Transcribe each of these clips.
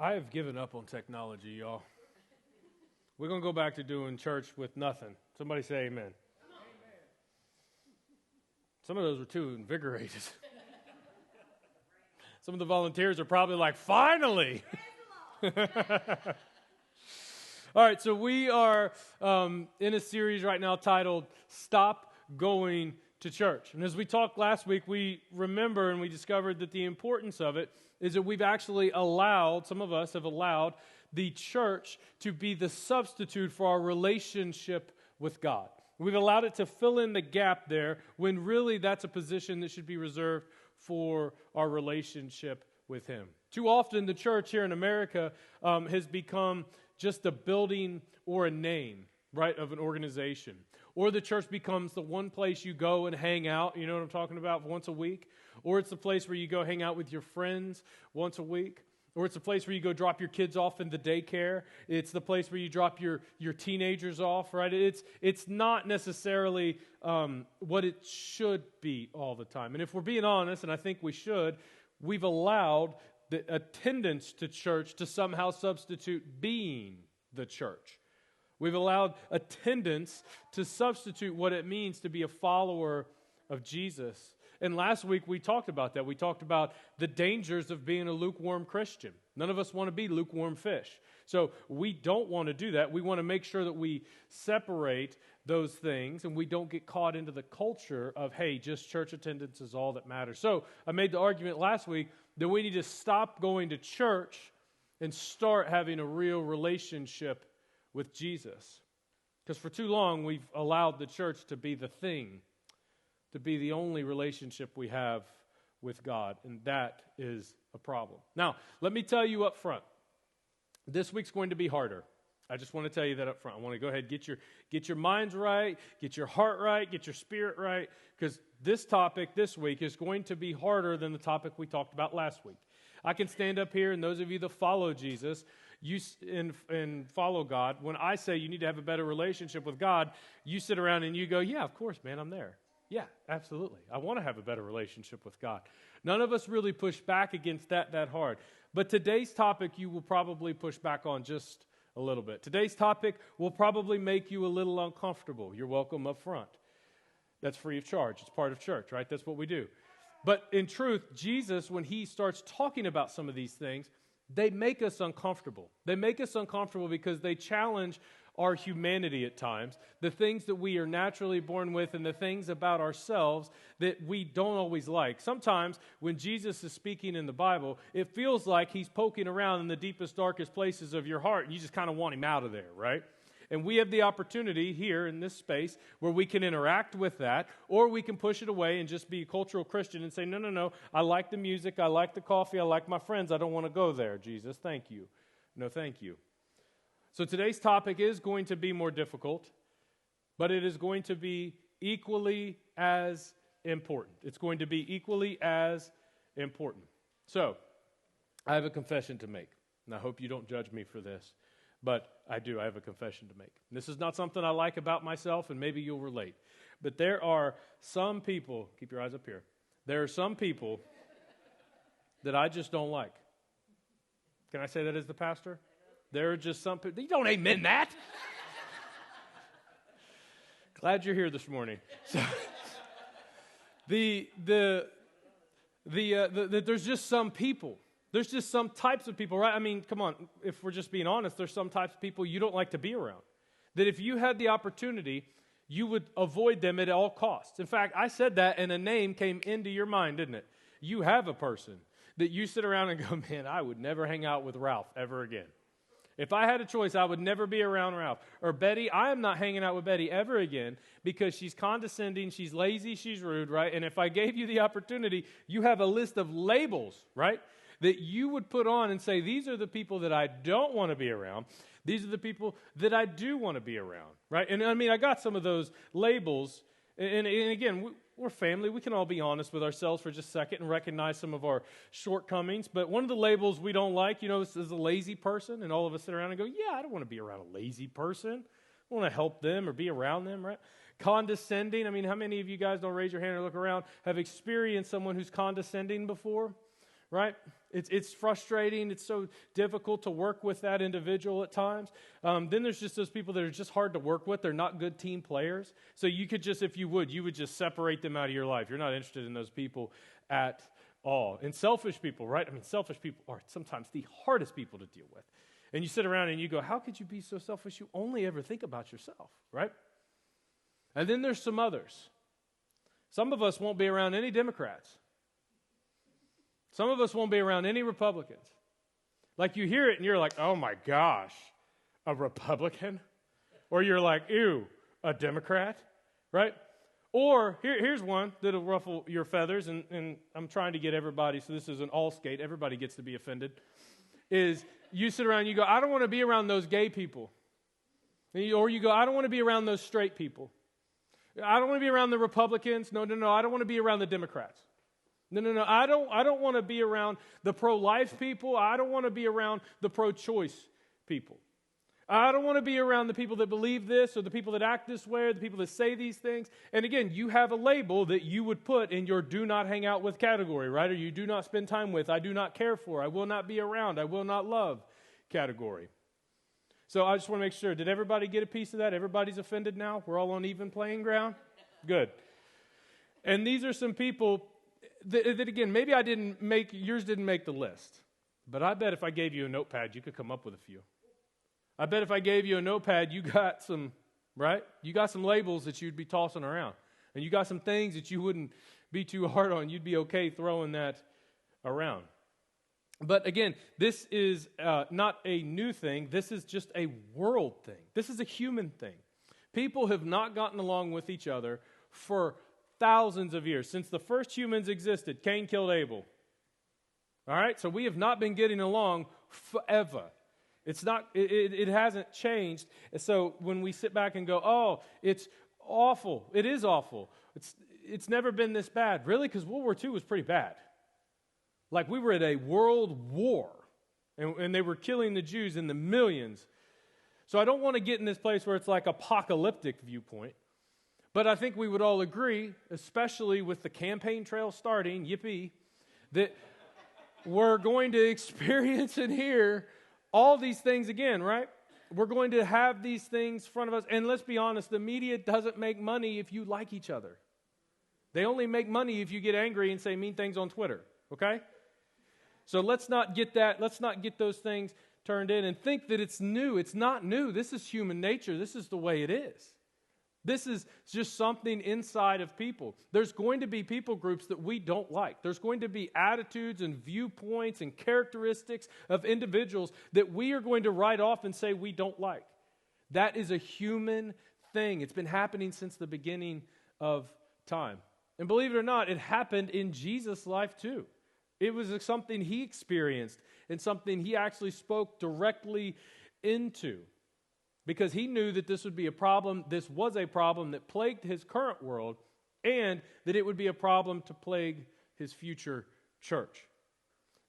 I have given up on technology, y'all. We're going to go back to doing church with nothing. Somebody say amen. Amen. Some of those were too invigorated. Some of the volunteers are probably like, finally. All right, so we are in a series right now titled Stop Going to Church. And as we talked last week, we remember and we discovered that the importance of it is that we've actually allowed, some of us have allowed, the church to be the substitute for our relationship with God. We've allowed it to fill in the gap there when really that's a position that should be reserved for our relationship with Him. Too often the church here in America has become just a building or a name, right, of an organization. Or the church becomes the one place you go and hang out, you know what I'm talking about, once a week. Or it's the place where you go hang out with your friends once a week. Or it's the place where you go drop your kids off in the daycare. It's the place where you drop your teenagers off, right? It's not necessarily what it should be all the time. And if we're being honest, and I think we should, we've allowed the attendance to church to somehow substitute being the church. We've allowed attendance to substitute what it means to be a follower of Jesus. And last week we talked about that. We talked about the dangers of being a lukewarm Christian. None of us want to be lukewarm fish. So we don't want to do that. We want to make sure that we separate those things and we don't get caught into the culture of, hey, just church attendance is all that matters. So I made the argument last week that we need to stop going to church and start having a real relationship with Jesus. Because for too long we've allowed the church to be the thing, to be the only relationship we have with God, and that is a problem. Now, let me tell you up front, this week's going to be harder. I just want to tell you that up front. I want to go ahead and get your minds right, get your heart right, get your spirit right, because this topic this week is going to be harder than the topic we talked about last week. I can stand up here, and those of you that follow Jesus, and follow God, when I say you need to have a better relationship with God, you sit around and you go, yeah, of course, man, I'm there. Yeah, absolutely. I want to have a better relationship with God. None of us really push back against that hard. But today's topic you will probably push back on just a little bit. Today's topic will probably make you a little uncomfortable. You're welcome up front. That's free of charge. It's part of church, right? That's what we do. But in truth, Jesus, when He starts talking about some of these things, they make us uncomfortable. They make us uncomfortable because they challenge our humanity at times, the things that we are naturally born with and the things about ourselves that we don't always like. Sometimes when Jesus is speaking in the Bible, it feels like He's poking around in the deepest, darkest places of your heart and you just kind of want Him out of there, right? And we have the opportunity here in this space where we can interact with that, or we can push it away and just be a cultural Christian and say, no, I like the music, I like the coffee, I like my friends, I don't want to go there, Jesus, thank you. No, thank you. So today's topic is going to be more difficult, but it is going to be equally as important. It's going to be equally as important. So, I have a confession to make, and I hope you don't judge me for this. But I do. I have a confession to make. This is not something I like about myself, and maybe you'll relate. But there are some people, keep your eyes up here, there are some people that I just don't like. Can I say that as the pastor? There are just some people, you don't amen that. Glad you're here this morning. So, there's just some people. There's just some types of people, right? I mean, come on, if we're just being honest, there's some types of people you don't like to be around. That if you had the opportunity, you would avoid them at all costs. In fact, I said that and a name came into your mind, didn't it? You have a person that you sit around and go, man, I would never hang out with Ralph ever again. If I had a choice, I would never be around Ralph. Or Betty, I am not hanging out with Betty ever again because she's condescending, she's lazy, she's rude, right? And if I gave you the opportunity, you have a list of labels, right? That you would put on and say, these are the people that I don't want to be around. These are the people that I do want to be around, right? And I mean, I got some of those labels. And again, we're family. We can all be honest with ourselves for just a second and recognize some of our shortcomings. But one of the labels we don't like, is a lazy person. And all of us sit around and go, yeah, I don't want to be around a lazy person. I want to help them or be around them, right? Condescending. I mean, how many of you guys, don't raise your hand or look around, have experienced someone who's condescending before? right? It's frustrating. It's so difficult to work with that individual at times. Then there's just those people that are just hard to work with. They're not good team players. So you could just, if you would just separate them out of your life. You're not interested in those people at all. And selfish people, right? I mean, selfish people are sometimes the hardest people to deal with. And you sit around and you go, how could you be so selfish? You only ever think about yourself, right? And then there's some others. Some of us won't be around any Democrats. Some of us won't be around any Republicans. Like you hear it and you're like, oh my gosh, a Republican? Or you're like, ew, a Democrat, right? Or here's one that'll ruffle your feathers, and I'm trying to get everybody, so this is an all skate, everybody gets to be offended, is you sit around and you go, I don't want to be around those gay people. Or you go, I don't want to be around those straight people. I don't want to be around the Republicans. No, I don't want to be around the Democrats. No, I don't want to be around the pro-life people. I don't want to be around the pro-choice people. I don't want to be around the people that believe this or the people that act this way or the people that say these things. And again, you have a label that you would put in your do not hang out with category, right? Or you do not spend time with, I do not care for, I will not be around, I will not love category. So I just want to make sure, did everybody get a piece of that? Everybody's offended now? We're all on even playing ground? Good. And these are some people that again, maybe yours didn't make the list. But I bet if I gave you a notepad, you could come up with a few. I bet if I gave you a notepad, you got some, right? You got some labels that you'd be tossing around. And you got some things that you wouldn't be too hard on. You'd be okay throwing that around. But again, this is not a new thing. This is just a world thing. This is a human thing. People have not gotten along with each other for thousands of years. Since the first humans existed, Cain killed Abel. All right? So we have not been getting along forever. It hasn't changed. And so when we sit back and go, oh, it's awful. It is awful. It's never been this bad. Really? Because World War II was pretty bad. Like we were at a world war. And they were killing the Jews in the millions. So I don't want to get in this place where it's like apocalyptic viewpoint. But I think we would all agree, especially with the campaign trail starting, yippee, that we're going to experience and hear all these things again, right? We're going to have these things in front of us. And let's be honest, the media doesn't make money if you like each other. They only make money if you get angry and say mean things on Twitter, okay? So let's not get those things turned in and think that it's new. It's not new. This is human nature. This is the way it is. This is just something inside of people. There's going to be people groups that we don't like. There's going to be attitudes and viewpoints and characteristics of individuals that we are going to write off and say we don't like. That is a human thing. It's been happening since the beginning of time. And believe it or not, it happened in Jesus' life too. It was something he experienced and something he actually spoke directly into. Because he knew that this would be a problem, this was a problem that plagued his current world, and that it would be a problem to plague his future church.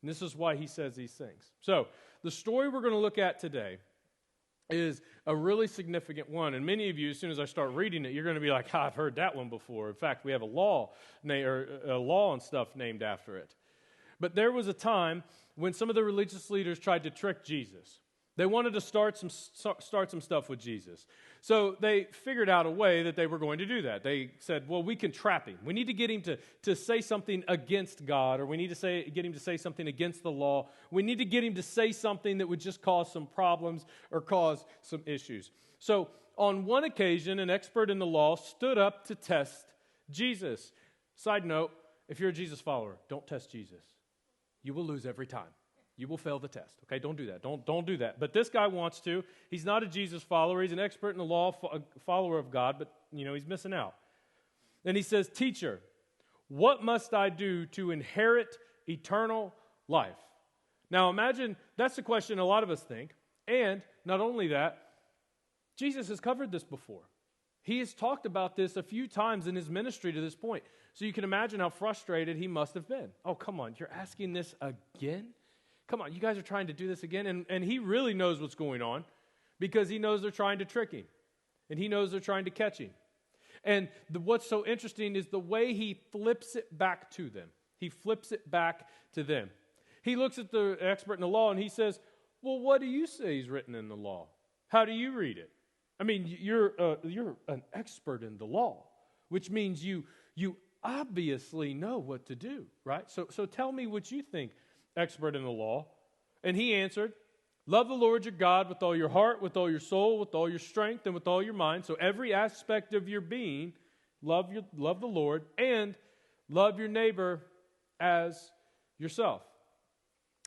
And this is why he says these things. So, the story we're going to look at today is a really significant one. And many of you, as soon as I start reading it, you're going to be like, I've heard that one before. In fact, we have a law and stuff named after it. But there was a time when some of the religious leaders tried to trick Jesus. They wanted to start some stuff with Jesus. So they figured out a way that they were going to do that. They said, well, we can trap him. We need to get him to say something against God, or we need to get him to say something against the law. We need to get him to say something that would just cause some problems or cause some issues. So on one occasion, an expert in the law stood up to test Jesus. Side note, if you're a Jesus follower, don't test Jesus. You will lose every time. You will fail the test. Okay, don't do that. Don't do that. But this guy wants to. He's not a Jesus follower. He's an expert in the law, a follower of God, but he's missing out. And he says, "Teacher, what must I do to inherit eternal life?" Now imagine that's the question a lot of us think. And not only that, Jesus has covered this before. He has talked about this a few times in his ministry to this point. So you can imagine how frustrated he must have been. Oh, come on, you're asking this again? Come on, you guys are trying to do this again? And he really knows what's going on because he knows they're trying to trick him. And he knows they're trying to catch him. And what's so interesting is the way he flips it back to them. He flips it back to them. He looks at the expert in the law and he says, well, what do you say is written in the law? How do you read it? I mean, you're an expert in the law, which means you obviously know what to do, right? So tell me what you think, expert in the law. And he answered, love the Lord your God with all your heart, with all your soul, with all your strength, and with all your mind. So every aspect of your being, love the Lord, and love your neighbor as yourself.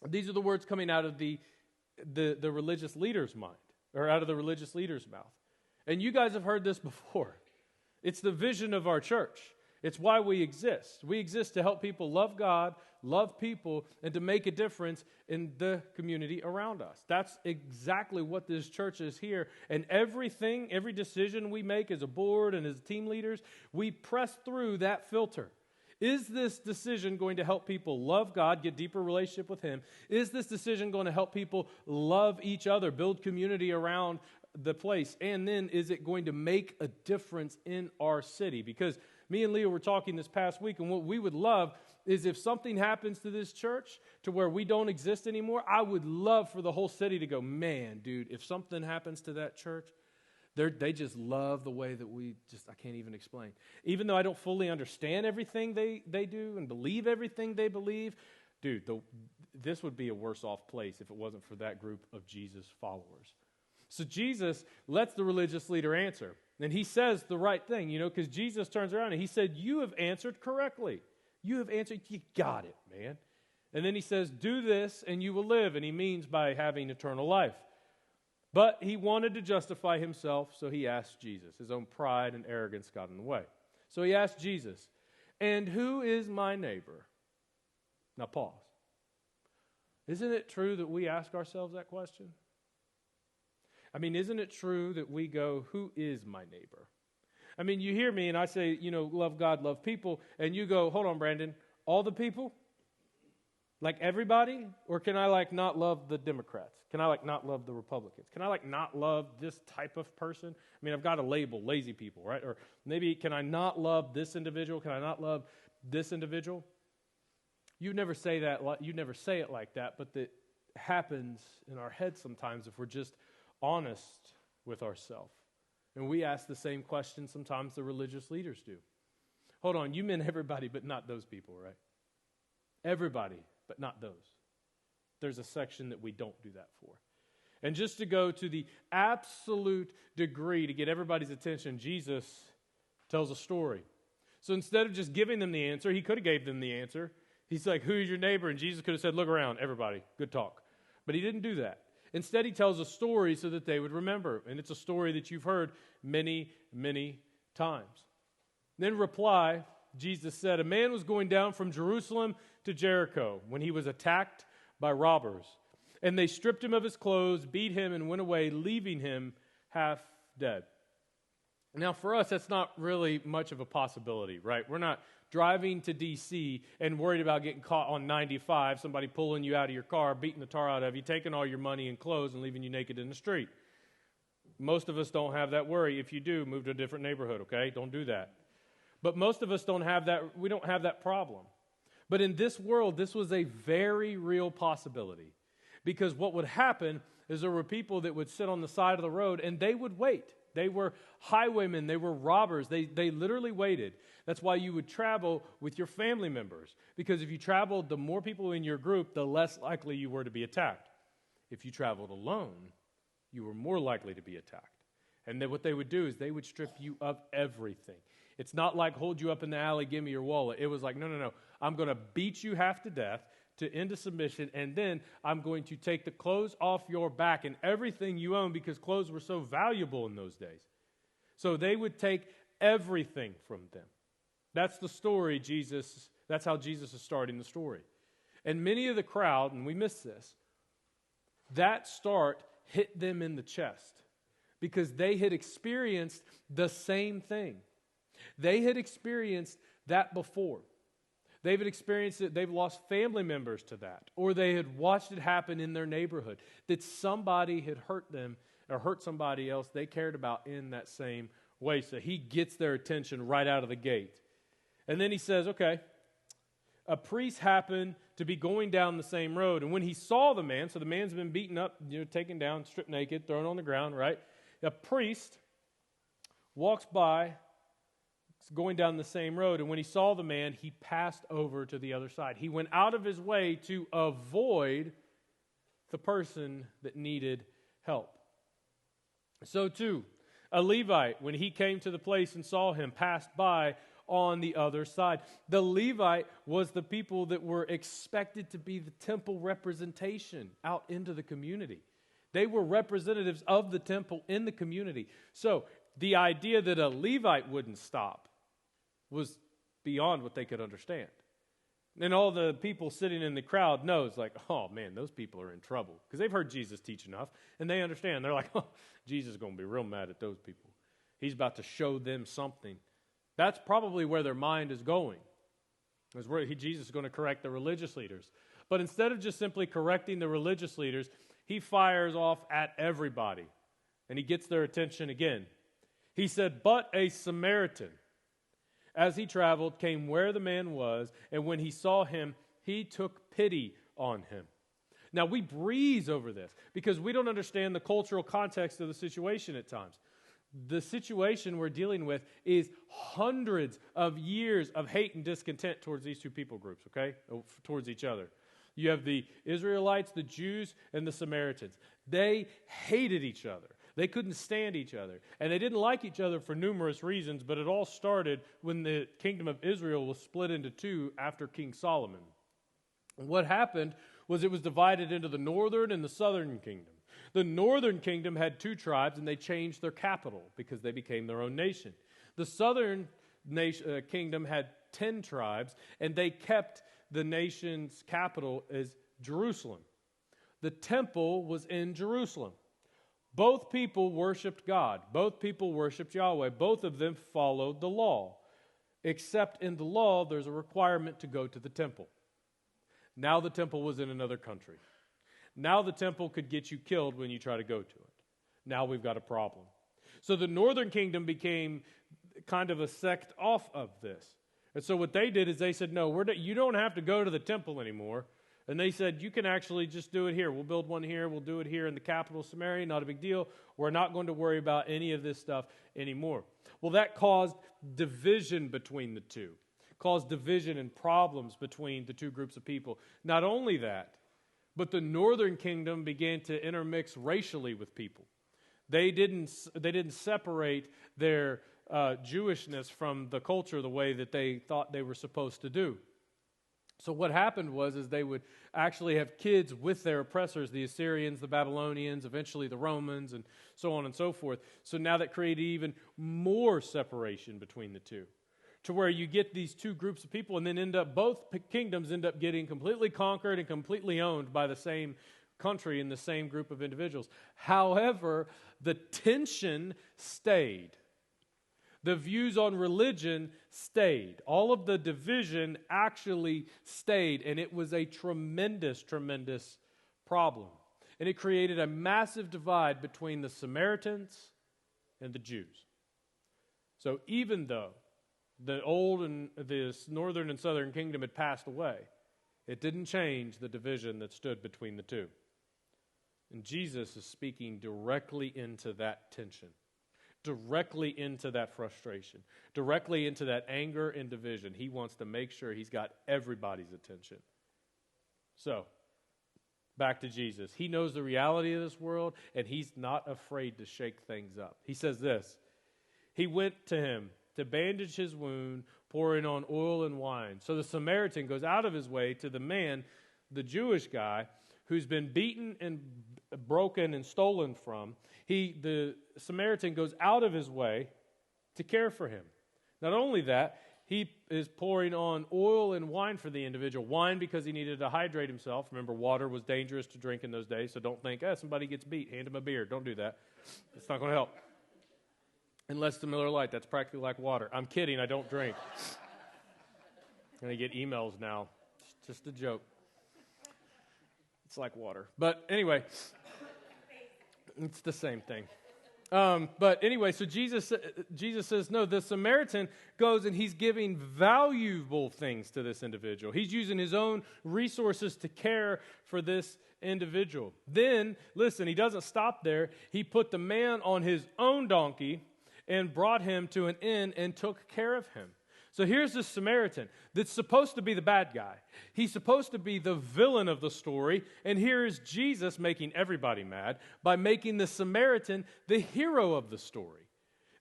These are the words coming out of the religious leader's mind, or out of the religious leader's mouth. And you guys have heard this before. It's the vision of our church. It's why we exist. We exist to help people love God, love people, and to make a difference in the community around us. That's exactly what this church is here. And every decision we make as a board and as team leaders, we press through that filter. Is this decision going to help people love God, get deeper relationship with Him? Is this decision going to help people love each other, build community around the place? And then is it going to make a difference in our city? Because me and Leo were talking this past week, and what we would love is if something happens to this church to where we don't exist anymore, I would love for the whole city to go, man, dude, if something happens to that church, they just love the way that I can't even explain. Even though I don't fully understand everything they do and believe everything they believe, dude, this would be a worse off place if it wasn't for that group of Jesus followers. So Jesus lets the religious leader answer. And he says the right thing, because Jesus turns around and he said, you have answered correctly. You have answered, you got it, man. And then he says, do this and you will live. And he means by having eternal life. But he wanted to justify himself, so he asked Jesus. His own pride and arrogance got in the way. So he asked Jesus, and who is my neighbor? Now pause. Isn't it true that we ask ourselves that question? I mean, isn't it true that we go, who is my neighbor? I mean, you hear me and I say, love God, love people, and you go, hold on, Brandon, all the people? Like everybody? Or can I not love the Democrats? Can I not love the Republicans? Can I not love this type of person? I mean, I've got a label, lazy people, right? Or maybe can I not love this individual? Can I not love this individual? You never say that. You never say it like that, but that happens in our heads sometimes if we're just honest with ourselves. And we ask the same question sometimes the religious leaders do. Hold on, you meant everybody but not those people, right? Everybody but not those. There's a section that we don't do that for. And just to go to the absolute degree to get everybody's attention, Jesus tells a story. So instead of just giving them the answer, he could have gave them the answer. He's like, who is your neighbor? And Jesus could have said, look around, everybody, good talk. But he didn't do that. Instead, he tells a story so that they would remember. And it's a story that you've heard many, many times. Then reply, Jesus said, a man was going down from Jerusalem to Jericho when he was attacked by robbers. And they stripped him of his clothes, beat him, and went away, leaving him half dead. Now, for us, that's not really much of a possibility, right? We're not driving to D.C. and worried about getting caught on 95, somebody pulling you out of your car, beating the tar out of you, taking all your money and clothes, and leaving you naked in the street. Most of us don't have that worry. If you do, move to a different neighborhood, okay? Don't do that. But most of us don't have that. We don't have that problem. But in this world, this was a very real possibility. Because what would happen is there were people that would sit on the side of the road and they would wait. They were highwaymen. They were robbers. They literally waited. That's why you would travel with your family members. Because if you traveled, the more people in your group, the less likely you were to be attacked. If you traveled alone, you were more likely to be attacked. And then what they would do is they would strip you of everything. It's not like hold you up in the alley, give me your wallet. It was like, no. I'm going to beat you half to death into submission, and then I'm going to take the clothes off your back and everything you own, because clothes were so valuable in those days. So they would take everything from them. That's the story that's how Jesus is starting the story. And many of the crowd, and we miss this, that start hit them in the chest because they had experienced the same thing. They had experienced that before. They've experienced it. They've lost family members to that. Or they had watched it happen in their neighborhood. That somebody had hurt them or hurt somebody else they cared about in that same way. So he gets their attention right out of the gate. And then he says, okay, a priest happened to be going down the same road. And when he saw the man, so the man's been beaten up, taken down, stripped naked, thrown on the ground, right? A priest walks by, going down the same road, and when he saw the man, he passed over to the other side. He went out of his way to avoid the person that needed help. So too, a Levite, when he came to the place and saw him, passed by on the other side. The Levite was the people that were expected to be the temple representation out into the community. They were representatives of the temple in the community. So the idea that a Levite wouldn't stop was beyond what they could understand. And all the people sitting in the crowd knows, like, oh man, those people are in trouble. Because they've heard Jesus teach enough, and they understand. They're like, oh, Jesus is going to be real mad at those people. He's about to show them something. That's probably where their mind is going. Is where Jesus is going to correct the religious leaders. But instead of just simply correcting the religious leaders, he fires off at everybody. And he gets their attention again. He said, but a Samaritan, as he traveled, came where the man was, and when he saw him, he took pity on him. Now, we breeze over this because we don't understand the cultural context of the situation at times. The situation we're dealing with is hundreds of years of hate and discontent towards these two people groups, okay? Towards each other. You have the Israelites, the Jews, and the Samaritans. They hated each other. They couldn't stand each other. And they didn't like each other for numerous reasons, but it all started when the kingdom of Israel was split into two after King Solomon. And what happened was it was divided into the northern and the southern kingdom. The northern kingdom had two tribes, and they changed their capital because they became their own nation. The southern kingdom had 10 tribes, and they kept the nation's capital as Jerusalem. The temple was in Jerusalem. Both people worshiped God. Both people worshiped Yahweh. Both of them followed the law. Except in the law, there's a requirement to go to the temple. Now the temple was in another country. Now the temple could get you killed when you try to go to it. Now we've got a problem. So the northern kingdom became kind of a sect off of this. And so what they did is they said, no, you don't have to go to the temple anymore. And they said, you can actually just do it here. We'll build one here. We'll do it here in the capital, Samaria. Not a big deal. We're not going to worry about any of this stuff anymore. Well, that caused division between the two. Caused division and problems between the two groups of people. Not only that, but the northern kingdom began to intermix racially with people. They didn't separate their Jewishness from the culture the way that they thought they were supposed to do. So what happened was they would actually have kids with their oppressors, the Assyrians, the Babylonians, eventually the Romans, and so on and so forth. So now that created even more separation between the two, to where you get these two groups of people and then both kingdoms end up getting completely conquered and completely owned by the same country and the same group of individuals. However, the tension stayed. The views on religion stayed. All of the division actually stayed, and it was a tremendous, tremendous problem. And it created a massive divide between the Samaritans and the Jews. So even though the old and the northern and southern kingdom had passed away, it didn't change the division that stood between the two. And Jesus is speaking directly into that tension. Directly into that frustration, directly into that anger and division. He wants to make sure he's got everybody's attention. So, back to Jesus. He knows the reality of this world, and he's not afraid to shake things up. He says this, he went to him to bandage his wound, pouring on oil and wine. So the Samaritan goes out of his way to the man, the Jewish guy, who's been beaten and broken and stolen from. The Samaritan goes out of his way to care for him. Not only that, he is pouring on oil and wine for the individual. Wine because he needed to hydrate himself. Remember, water was dangerous to drink in those days, so don't think, somebody gets beat, hand him a beer. Don't do that. It's not going to help. Unless the Miller Lite, that's practically like water. I'm kidding, I don't drink. I'm going to get emails now. It's just a joke. It's like water. But anyway, it's the same thing. But anyway, so Jesus says, no, the Samaritan goes and he's giving valuable things to this individual. He's using his own resources to care for this individual. Then, listen, he doesn't stop there. He put the man on his own donkey and brought him to an inn and took care of him. So here's this Samaritan that's supposed to be the bad guy. He's supposed to be the villain of the story. And here is Jesus making everybody mad by making the Samaritan the hero of the story.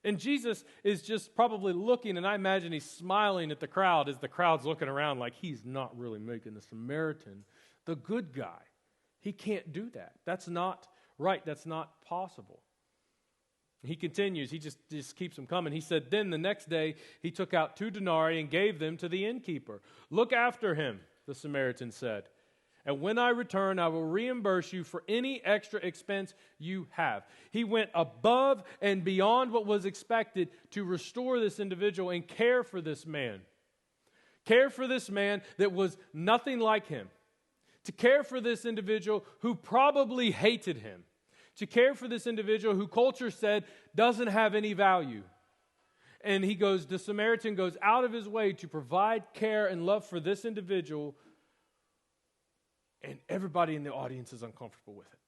And Jesus is just probably looking, and I imagine he's smiling at the crowd as the crowd's looking around like he's not really making the Samaritan the good guy. He can't do that. That's not right. That's not possible. He continues, he just keeps them coming. He said, then the next day he took out 2 denarii and gave them to the innkeeper. Look after him, the Samaritan said. And when I return, I will reimburse you for any extra expense you have. He went above and beyond what was expected to restore this individual and care for this man. Care for this man that was nothing like him. To care for this individual who probably hated him. To care for this individual who culture said doesn't have any value. And the Samaritan goes out of his way to provide care and love for this individual, and everybody in the audience is uncomfortable with it.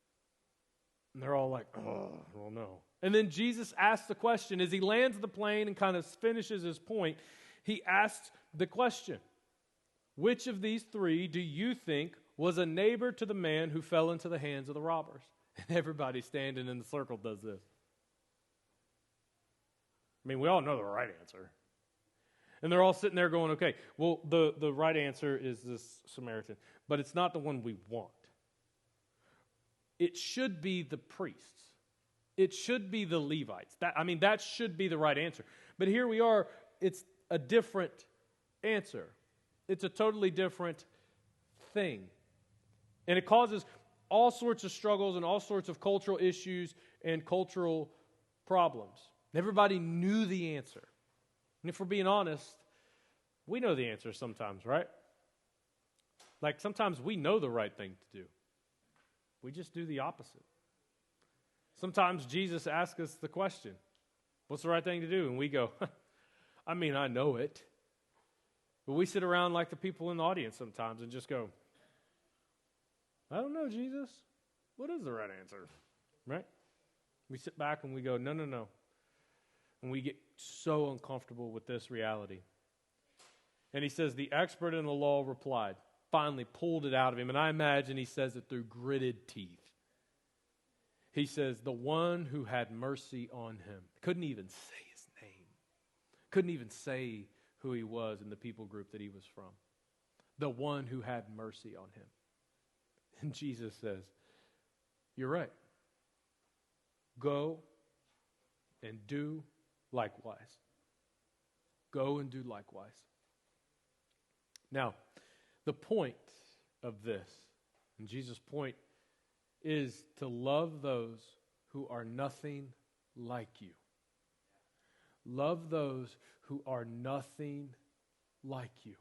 And they're all like, oh, well, no. And then Jesus asks the question, as he lands the plane and kind of finishes his point, he asks the question, which of these 3 do you think was a neighbor to the man who fell into the hands of the robbers? And everybody standing in the circle does this. I mean, we all know the right answer. And they're all sitting there going, okay, well, the right answer is this Samaritan. But it's not the one we want. It should be the priests. It should be the Levites. That should be the right answer. But here we are, it's a different answer. It's a totally different thing. And it causes all sorts of struggles and all sorts of cultural issues and cultural problems. Everybody knew the answer. And if we're being honest, we know the answer sometimes, right? Like sometimes we know the right thing to do. We just do the opposite. Sometimes Jesus asks us the question, what's the right thing to do? And we go, I know it. But we sit around like the people in the audience sometimes and just go, I don't know, Jesus. What is the right answer? Right? We sit back and we go, no. And we get so uncomfortable with this reality. And he says, the expert in the law replied, finally pulled it out of him. And I imagine he says it through gritted teeth. He says, the one who had mercy on him. Couldn't even say his name. Couldn't even say who he was in the people group that he was from. The one who had mercy on him. And Jesus says, you're right. Go and do likewise. Go and do likewise. Now, the point of this, and Jesus' point, is to love those who are nothing like you. Love those who are nothing like you.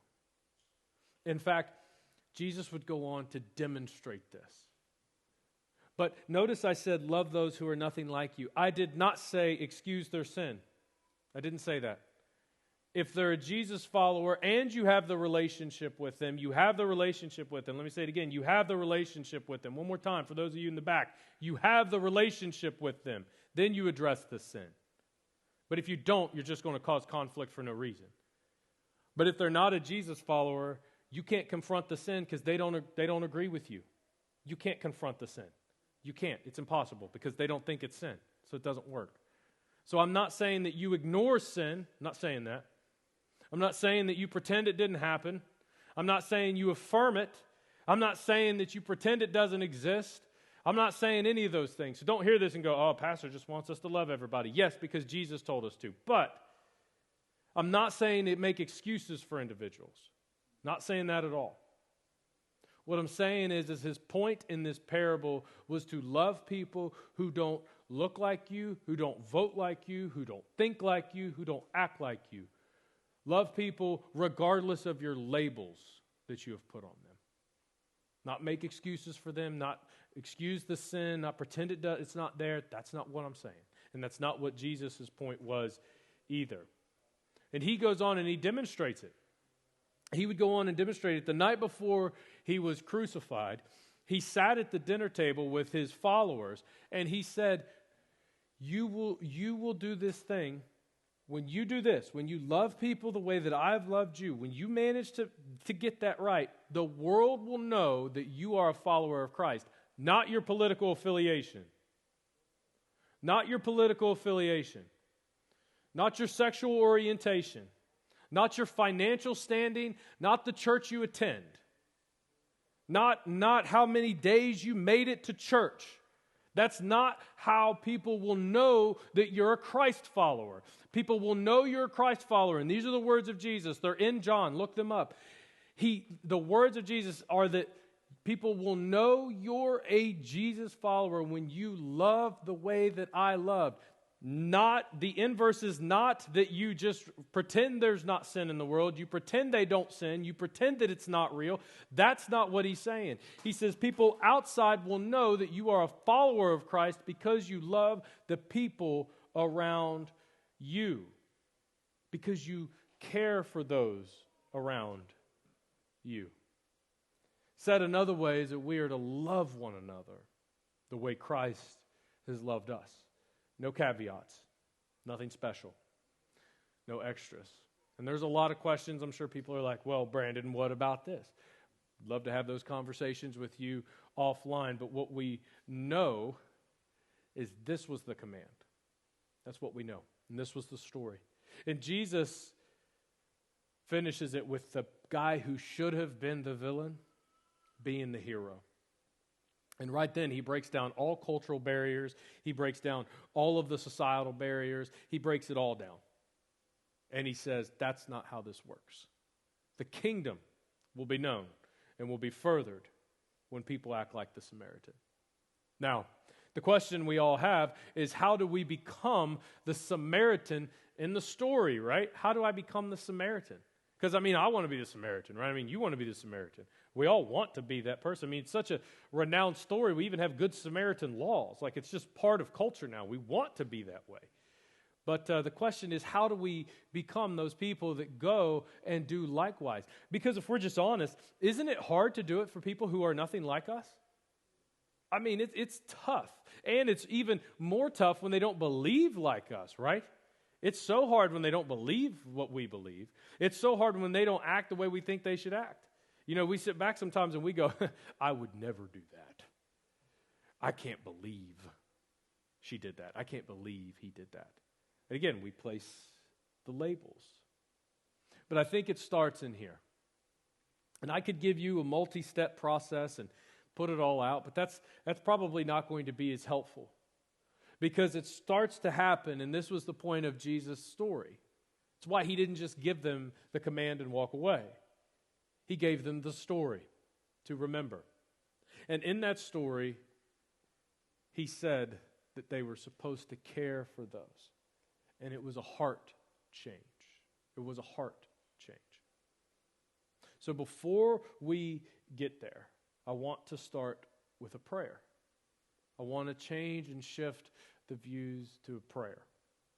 In fact, Jesus would go on to demonstrate this. But notice I said, love those who are nothing like you. I did not say, excuse their sin. I didn't say that. If they're a Jesus follower and you have the relationship with them, you have the relationship with them. Let me say it again. You have the relationship with them. One more time for those of you in the back. You have the relationship with them. Then you address the sin. But if you don't, you're just going to cause conflict for no reason. But if they're not a Jesus follower, you can't confront the sin because they don't agree with you. You can't confront the sin. You can't. It's impossible because they don't think it's sin. So it doesn't work. So I'm not saying that you ignore sin. I'm not saying that. I'm not saying that you pretend it didn't happen. I'm not saying you affirm it. I'm not saying that you pretend it doesn't exist. I'm not saying any of those things. So don't hear this and go, oh, pastor just wants us to love everybody. Yes, because Jesus told us to. But I'm not saying it make excuses for individuals. Not saying that at all. What I'm saying is his point in this parable was to love people who don't look like you, who don't vote like you, who don't think like you, who don't act like you. Love people regardless of your labels that you have put on them. Not make excuses for them, not excuse the sin, not pretend it's not there. That's not what I'm saying. And that's not what Jesus' point was either. And he goes on and he demonstrates it. He would go on and demonstrate it. The night before he was crucified, he sat at the dinner table with his followers, and he said, you will do this thing. When you do this, when you love people the way that I've loved you, when you manage to get that right, the world will know that you are a follower of Christ, not your political affiliation. Not your political affiliation. Not your sexual orientation. Not your financial standing. Not the church you attend. Not how many days you made it to church. That's not how people will know that you're a Christ follower. People will know you're a Christ follower, and these are the words of Jesus. They're in John. Look them up. The words of Jesus are that people will know you're a Jesus follower when you love the way that I loved. The inverse is not that you just pretend there's not sin in the world. You pretend they don't sin. You pretend that it's not real. That's not what he's saying. He says people outside will know that you are a follower of Christ because you love the people around you. Because you care for those around you. Said another way is that we are to love one another the way Christ has loved us. No caveats, nothing special, no extras. And there's a lot of questions. I'm sure people are like, well, Brandon, what about this? I'd love to have those conversations with you offline, but what we know is this was the command. That's what we know, and this was the story. And Jesus finishes it with the guy who should have been the villain being the hero. And right then, he breaks down all cultural barriers. He breaks down all of the societal barriers. He breaks it all down. And he says, that's not how this works. The kingdom will be known and will be furthered when people act like the Samaritan. Now, the question we all have is, how do we become the Samaritan in the story, right? How do I become the Samaritan? Because, I want to be the Samaritan, right? You want to be the Samaritan. We all want to be that person. It's such a renowned story. We even have good Samaritan laws. It's just part of culture now. We want to be that way. But the question is, how do we become those people that go and do likewise? Because if we're just honest, isn't it hard to do it for people who are nothing like us? It's tough. And it's even more tough when they don't believe like us, right? It's so hard when they don't believe what we believe. It's so hard when they don't act the way we think they should act. We sit back sometimes and we go, I would never do that. I can't believe she did that. I can't believe he did that. And again, we place the labels. But I think it starts in here. And I could give you a multi-step process and put it all out, but that's probably not going to be as helpful. Because it starts to happen, and this was the point of Jesus' story. It's why he didn't just give them the command and walk away. He gave them the story to remember. And in that story, he said that they were supposed to care for those. And it was a heart change. It was a heart change. So before we get there, I want to start with a prayer. I want to change and shift the views to a prayer.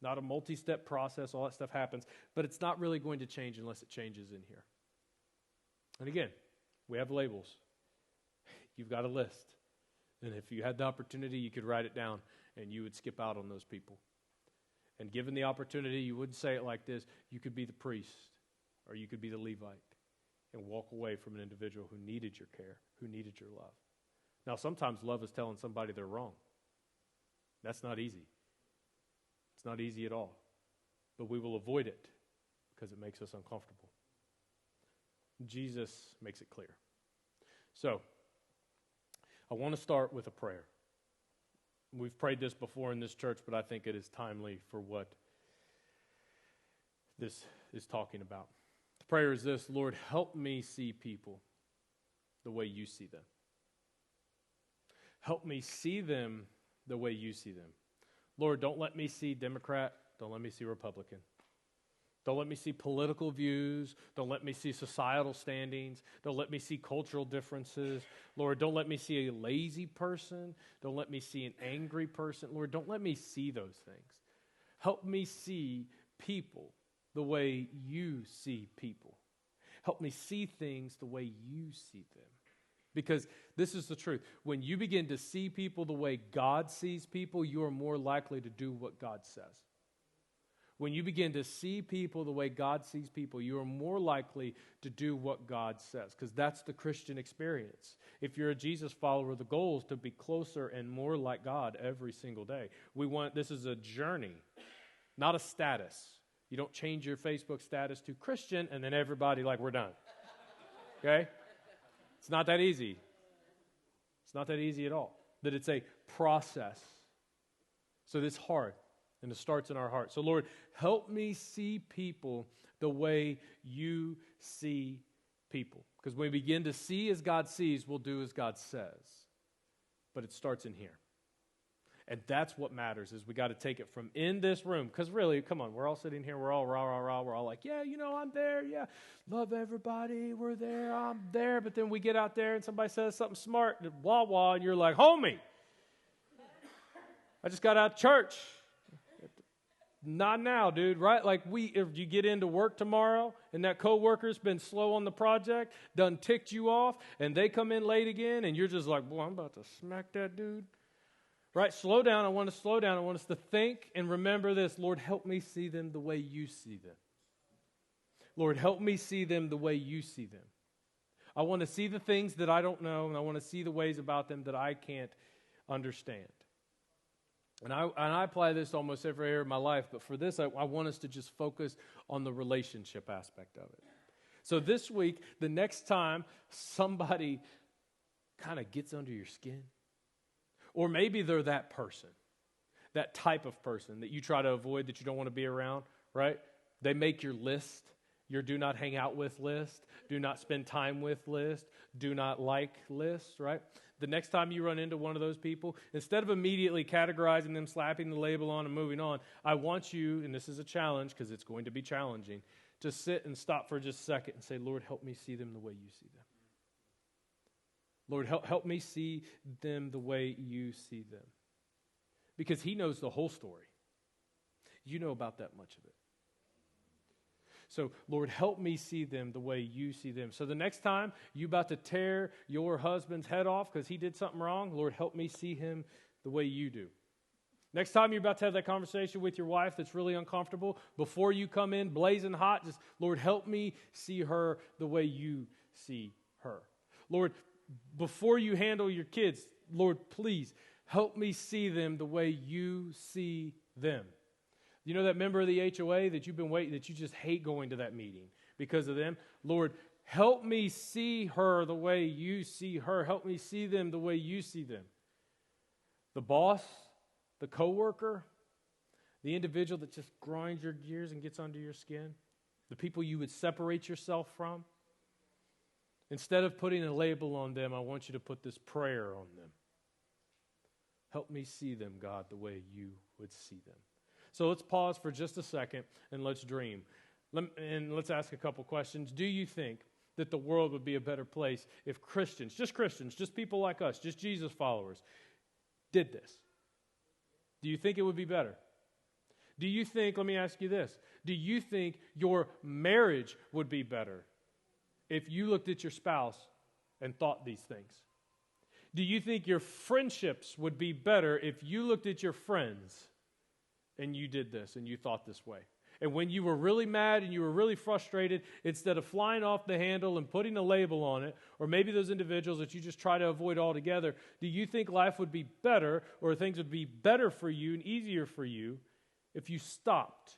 Not a multi-step process, all that stuff happens, but it's not really going to change unless it changes in here. And again, we have labels. You've got a list. And if you had the opportunity, you could write it down and you would skip out on those people. And given the opportunity, you wouldn't say it like this. You could be the priest or you could be the Levite and walk away from an individual who needed your care, who needed your love. Now, sometimes love is telling somebody they're wrong. That's not easy. It's not easy at all. But we will avoid it because it makes us uncomfortable. Jesus makes it clear. So, I want to start with a prayer. We've prayed this before in this church, but I think it is timely for what this is talking about. The prayer is this: Lord, help me see people the way you see them. Help me see them the way you see them. Lord, don't let me see Democrat. Don't let me see Republican. Don't let me see political views. Don't let me see societal standings. Don't let me see cultural differences. Lord, don't let me see a lazy person. Don't let me see an angry person. Lord, don't let me see those things. Help me see people the way you see people. Help me see things the way you see them. Because this is the truth. When you begin to see people the way God sees people, you are more likely to do what God says. When you begin to see people the way God sees people, you are more likely to do what God says, because that's the Christian experience. If you're a Jesus follower, the goal is to be closer and more like God every single day. This is a journey, not a status. You don't change your Facebook status to Christian and then everybody like, we're done. Okay? It's not that easy. It's not that easy at all. That it's a process. So it's hard. And it starts in our heart. So, Lord, help me see people the way you see people. Because when we begin to see as God sees, we'll do as God says. But it starts in here. And that's what matters, is we got to take it from in this room. Because really, come on, we're all sitting here, we're all rah, rah, rah. We're all like, yeah, I'm there, yeah. Love everybody, we're there, I'm there. But then we get out there and somebody says something smart, wah, wah, and you're like, homie, I just got out of church. Not now, dude, right? Like if you get into work tomorrow and that coworker's been slow on the project, done ticked you off, and they come in late again, and you're just like, boy, I'm about to smack that dude. Right? Slow down. I want to slow down. I want us to think and remember this. Lord, help me see them the way you see them. Lord, help me see them the way you see them. I want to see the things that I don't know, and I want to see the ways about them that I can't understand. And I apply this almost every area of my life, but for this, I want us to just focus on the relationship aspect of it. So this week, the next time somebody kind of gets under your skin, or maybe they're that person, that type of person that you try to avoid, that you don't want to be around, right? They make your list, your do not hang out with list, do not spend time with list, do not like list, right? The next time you run into one of those people, instead of immediately categorizing them, slapping the label on and moving on, I want you, and this is a challenge because it's going to be challenging, to sit and stop for just a second and say, Lord, help me see them the way you see them. Lord, help me see them the way you see them. Because he knows the whole story. You know about that much of it. So, Lord, help me see them the way you see them. So the next time you're about to tear your husband's head off because he did something wrong, Lord, help me see him the way you do. Next time you're about to have that conversation with your wife that's really uncomfortable, before you come in blazing hot, just, Lord, help me see her the way you see her. Lord, before you handle your kids, Lord, please help me see them the way you see them. You know that member of the HOA that you've been waiting, that you just hate going to that meeting because of them? Lord, help me see her the way you see her. Help me see them the way you see them. The boss, the coworker, the individual that just grinds your gears and gets under your skin, the people you would separate yourself from. Instead of putting a label on them, I want you to put this prayer on them. Help me see them, God, the way you would see them. So let's pause for just a second and let's dream. And let's ask a couple questions. Do you think that the world would be a better place if Christians, just people like us, just Jesus followers, did this? Do you think it would be better? Do you think, let me ask you this, do you think your marriage would be better if you looked at your spouse and thought these things? Do you think your friendships would be better if you looked at your friends and you did this and you thought this way? And when you were really mad and you were really frustrated, instead of flying off the handle and putting a label on it, or maybe those individuals that you just try to avoid altogether, do you think life would be better, or things would be better for you and easier for you if you stopped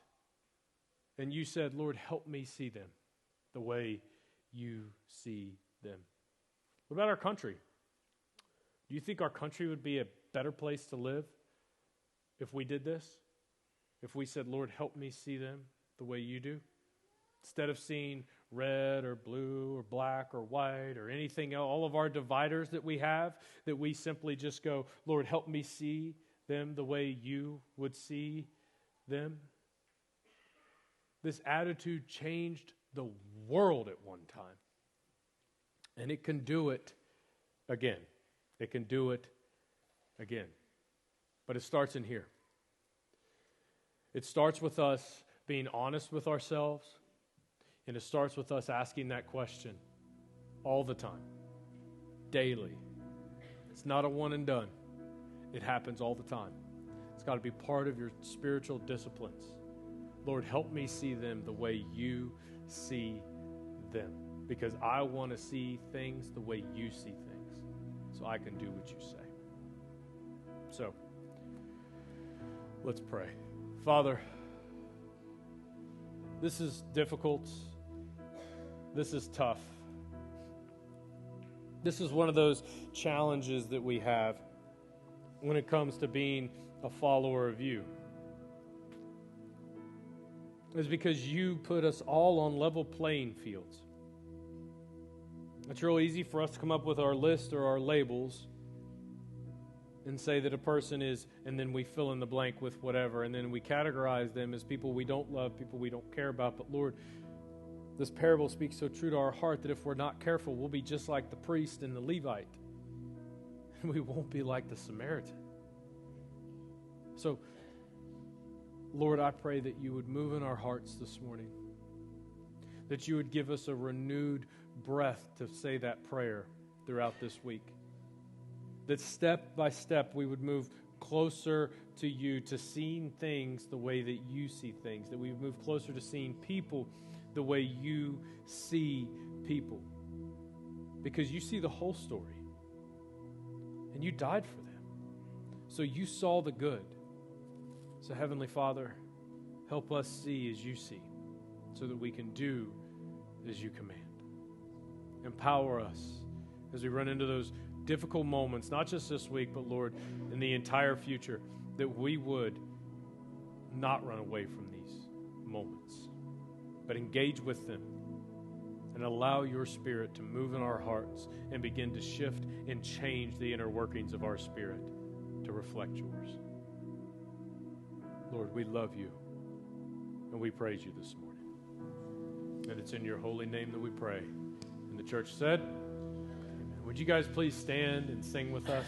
and you said, Lord, help me see them the way you see them? What about our country? Do you think our country would be a better place to live if we did this? If we said, Lord, help me see them the way you do? Instead of seeing red or blue or black or white or anything else, all of our dividers that we have, that we simply just go, Lord, help me see them the way you would see them. This attitude changed the world at one time. And it can do it again. It can do it again. But it starts in here. It starts with us being honest with ourselves, and it starts with us asking that question all the time, daily. It's not a one and done. It happens all the time. It's got to be part of your spiritual disciplines. Lord, help me see them the way you see them, because I want to see things the way you see things, so I can do what you say. So, let's pray. Father, this is difficult. This is tough. This is one of those challenges that we have when it comes to being a follower of you. It's because you put us all on level playing fields. It's real easy for us to come up with our list or our labels and say that a person is, and then we fill in the blank with whatever, and then we categorize them as people we don't love, people we don't care about. But Lord, this parable speaks so true to our heart that if we're not careful, we'll be just like the priest and the Levite, and we won't be like the Samaritan. So, Lord, I pray that you would move in our hearts this morning, that you would give us a renewed breath to say that prayer throughout this week, that step by step we would move closer to you, to seeing things the way that you see things, that we would move closer to seeing people the way you see people, because you see the whole story and you died for them, so you saw the good. So Heavenly Father, help us see as you see, so that we can do as you command. Empower us as we run into those difficult moments, not just this week, but Lord, in the entire future, that we would not run away from these moments, but engage with them and allow your Spirit to move in our hearts and begin to shift and change the inner workings of our spirit to reflect yours. Lord, we love you and we praise you this morning. And it's in your holy name that we pray. And the church said, amen. Would you guys please stand and sing with us?